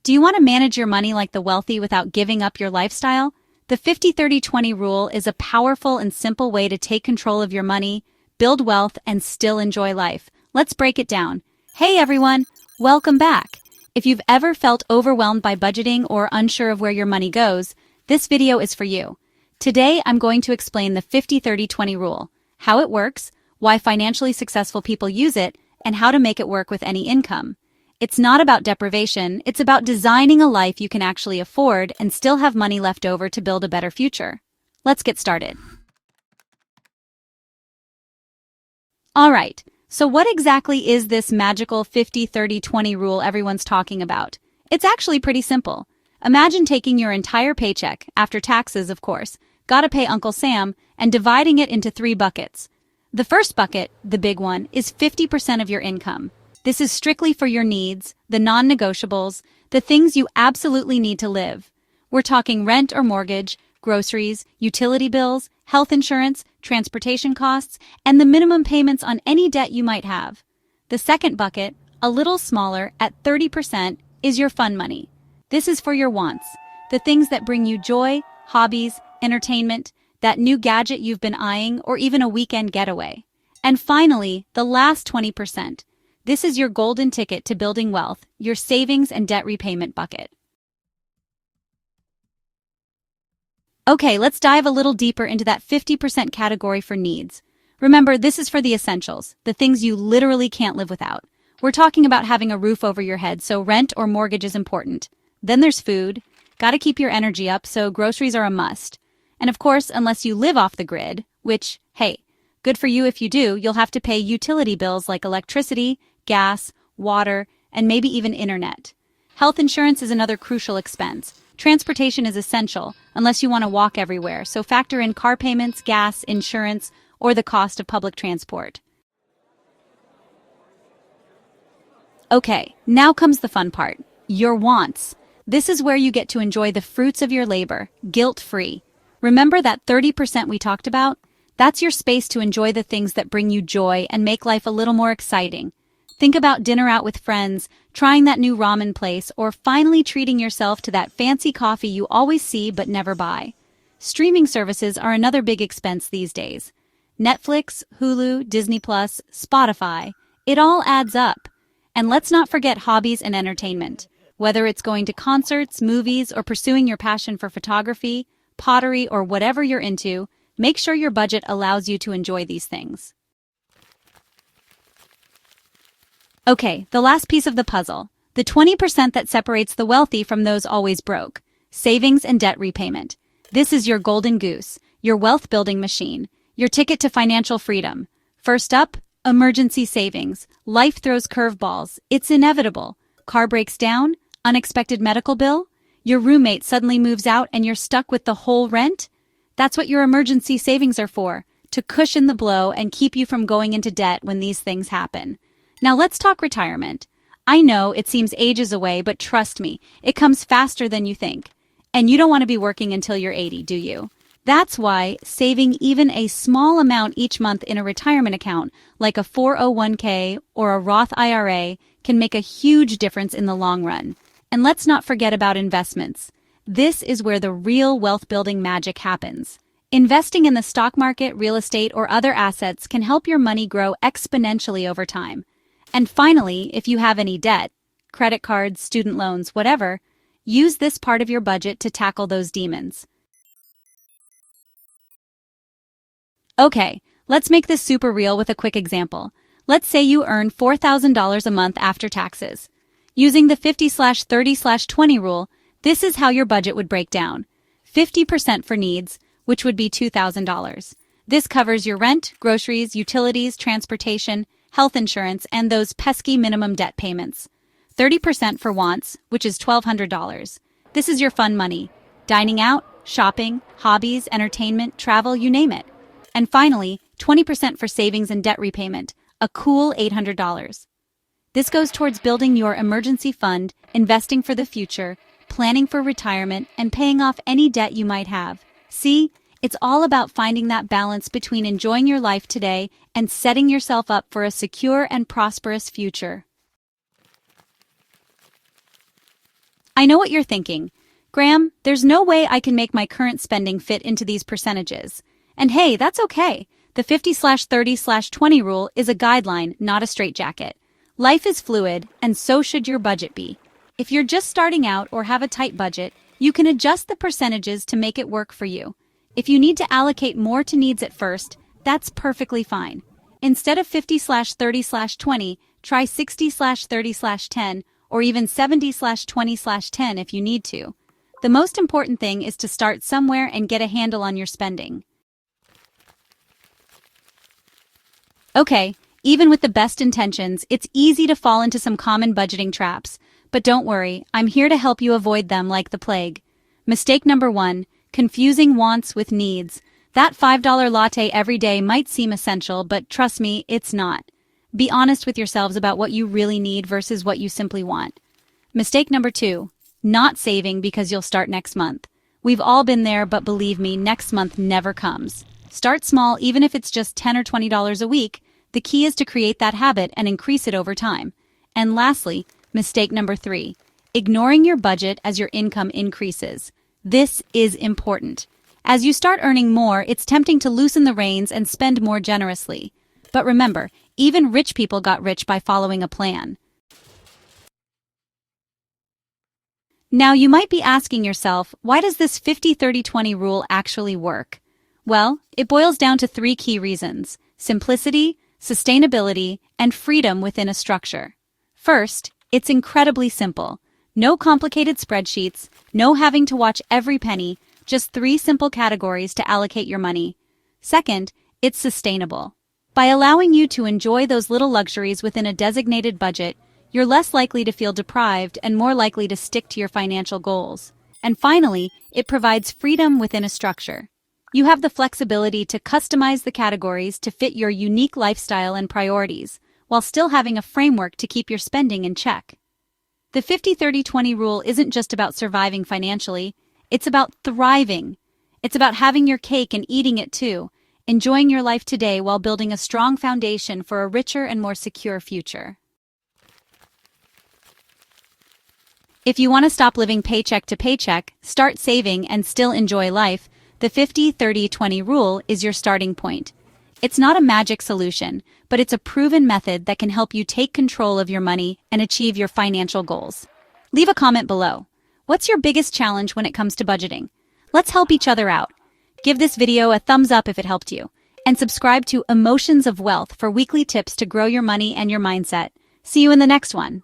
Do you want to manage your money like the wealthy without giving up your lifestyle? The 50-30-20 rule is a powerful and simple way to take control of your money, build wealth, and still enjoy life. Let's break it down. Hey everyone, welcome back. If you've ever felt overwhelmed by budgeting or unsure of where your money goes, this video is for you. Today, I'm going to explain the 50-30-20 rule, how it works, why financially successful people use it, and how to make it work with any income. It's not about deprivation, it's about designing a life you can actually afford and still have money left over to build a better future. Let's get started. Alright, so what exactly is this magical 50-30-20 rule everyone's talking about? It's actually pretty simple. Imagine taking your entire paycheck, after taxes of course, gotta pay Uncle Sam, and dividing it into 3 buckets. The first bucket, the big one, is 50% of your income. This is strictly for your needs, the non-negotiables, the things you absolutely need to live. We're talking rent or mortgage, groceries, utility bills, health insurance, transportation costs, and the minimum payments on any debt you might have. The second bucket, a little smaller, at 30%, is your fun money. This is for your wants, the things that bring you joy, hobbies, entertainment, that new gadget you've been eyeing, or even a weekend getaway. And finally, the last 20%. This is your golden ticket to building wealth, your savings and debt repayment bucket. Okay, let's dive a little deeper into that 50% category for needs. Remember, this is for the essentials, the things you literally can't live without. We're talking about having a roof over your head, so rent or mortgage is important. Then there's food. Gotta keep your energy up, so groceries are a must. And of course, unless you live off the grid, which, hey, good for you if you do, you'll have to pay utility bills like electricity, gas, water, and maybe even internet. Health insurance is another crucial expense. Transportation is essential, unless you want to walk everywhere, so factor in car payments, gas, insurance, or the cost of public transport. Okay, now comes the fun part, your wants. This is where you get to enjoy the fruits of your labor, guilt-free. Remember that 30% we talked about? That's your space to enjoy the things that bring you joy and make life a little more exciting. Think about dinner out with friends, trying that new ramen place, or finally treating yourself to that fancy coffee you always see but never buy. Streaming services are another big expense these days. Netflix, Hulu, Disney+, Spotify, it all adds up. And let's not forget hobbies and entertainment. Whether it's going to concerts, movies, or pursuing your passion for photography, pottery, or whatever you're into, make sure your budget allows you to enjoy these things. Okay, the last piece of the puzzle, the 20% that separates the wealthy from those always broke, savings and debt repayment. This is your golden goose, your wealth-building machine, your ticket to financial freedom. First up, emergency savings. Life throws curveballs. It's inevitable. Car breaks down, unexpected medical bill, your roommate suddenly moves out and you're stuck with the whole rent? That's what your emergency savings are for, to cushion the blow and keep you from going into debt when these things happen. Now let's talk retirement. I know it seems ages away, but trust me, it comes faster than you think. And you don't want to be working until you're 80, do you? That's why saving even a small amount each month in a retirement account, like a 401k or a Roth IRA, can make a huge difference in the long run. And let's not forget about investments. This is where the real wealth-building magic happens. Investing in the stock market, real estate, or other assets can help your money grow exponentially over time. And finally, if you have any debt, credit cards, student loans, whatever, use this part of your budget to tackle those demons. Okay, let's make this super real with a quick example. Let's say you earn $4,000 a month after taxes. Using the 50-30-20 rule, this is how your budget would break down. 50% for needs, which would be $2,000. This covers your rent, groceries, utilities, transportation, health insurance, and those pesky minimum debt payments. 30% for wants, which is $1,200. This is your fun money. Dining out, shopping, hobbies, entertainment, travel, you name it. And finally, 20% for savings and debt repayment, a cool $800. This goes towards building your emergency fund, investing for the future, planning for retirement, and paying off any debt you might have. See, it's all about finding that balance between enjoying your life today and setting yourself up for a secure and prosperous future. I know what you're thinking. Graham, there's no way I can make my current spending fit into these percentages. And hey, that's okay. The 50/30/20 rule is a guideline, not a straitjacket. Life is fluid, and so should your budget be. If you're just starting out or have a tight budget, you can adjust the percentages to make it work for you. If you need to allocate more to needs at first, that's perfectly fine. Instead of 50/30/20, try 60/30/10 or even 70/20/10 if you need to. The most important thing is to start somewhere and get a handle on your spending. Okay, even with the best intentions, it's easy to fall into some common budgeting traps. But don't worry, I'm here to help you avoid them like the plague. Mistake number 1, confusing wants with needs. That $5 latte every day might seem essential, but trust me, it's not. Be honest with yourselves about what you really need versus what you simply want. Mistake number 2, not saving because you'll start next month. We've all been there, but believe me, next month never comes. Start small, even if it's just $10 or $20 a week. The key is to create that habit and increase it over time. And lastly, mistake number 3, ignoring your budget as your income increases. This is important. As you start earning more, it's tempting to loosen the reins and spend more generously. But remember, even rich people got rich by following a plan. Now you might be asking yourself, why does this 50/30/20 rule actually work? Well, it boils down to 3 key reasons: simplicity, sustainability, and freedom within a structure. First, it's incredibly simple. No complicated spreadsheets, no having to watch every penny, just 3 simple categories to allocate your money. Second, it's sustainable. By allowing you to enjoy those little luxuries within a designated budget, you're less likely to feel deprived and more likely to stick to your financial goals. And finally, it provides freedom within a structure. You have the flexibility to customize the categories to fit your unique lifestyle and priorities, while still having a framework to keep your spending in check. The 50/30/20 rule isn't just about surviving financially, it's about thriving. It's about having your cake and eating it too, enjoying your life today while building a strong foundation for a richer and more secure future. If you want to stop living paycheck to paycheck, start saving, and still enjoy life, the 50/30/20 rule is your starting point. It's not a magic solution, but it's a proven method that can help you take control of your money and achieve your financial goals. Leave a comment below. What's your biggest challenge when it comes to budgeting? Let's help each other out. Give this video a thumbs up if it helped you, and subscribe to Emotions of Wealth for weekly tips to grow your money and your mindset. See you in the next one.